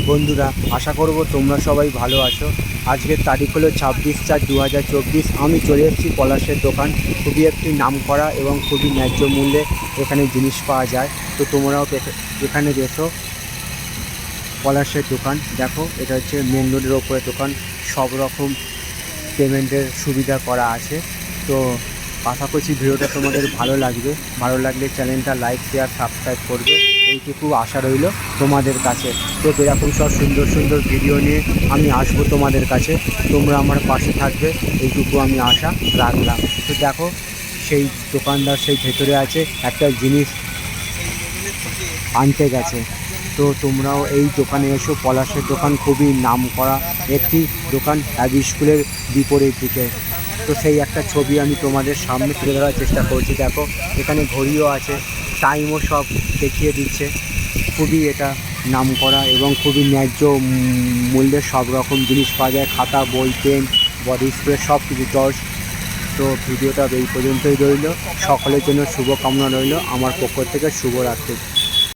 বন্ধুরা, আশা করব তোমরা সবাই ভালো আছো। আজকের তারিখ হলো 26/4/2024। আমি চলে এসেছি পলাশের দোকান। খুবই একটি নামকরা এবং খুবই ন্যায্য মূল্যে এখানে জিনিস পাওয়া যায়। তো তোমরাও এখানে দেখো পলাশের দোকান। দেখো, এটা হচ্ছে মেন রোডের ওপরে দোকান। সব রকম পেমেন্টের সুবিধা করা আছে। তো আশা করছি ভিডিওটা তোমাদের ভালো লাগবে। ভালো লাগলে চ্যানেলটা লাইক, শেয়ার, সাবস্ক্রাইব করবে, এইটুকু আশা রইল তোমাদের কাছে। তো এরকম সব সুন্দর সুন্দর ভিডিও নিয়ে আমি আসবো তোমাদের কাছে। তোমরা আমার পাশে থাকবে, এইটুকু আমি আশা রাখলাম। তো দেখো, সেই দোকানদার সেই ভেতরে আছে, একটা জিনিস আনতে গেছে। তো তোমরাও এই দোকানে এসো। পলাশের দোকান খুবই নামকরা একটি দোকান, অ্যাবি স্কুলের বিপরীত দিকে। তো সেই একটা ছবি আমি তোমাদের সামনে তুলে ধরার চেষ্টা করছি। দেখো, এখানে ঘড়িও আছে, টাইমও সব দেখিয়ে দিচ্ছে। খুবই এটা নামকরা এবং খুবই ন্যায্য মূল্যে সব রকম জিনিস পাওয়া যায়। খাতা, বই, পেন, বডি স্প্রে, সব কিছু টর্চ। তো ভিডিওটা এই পর্যন্তই রইল। সকলের জন্য শুভকামনা রইল আমার পক্ষ থেকে। শুভরাত্রি।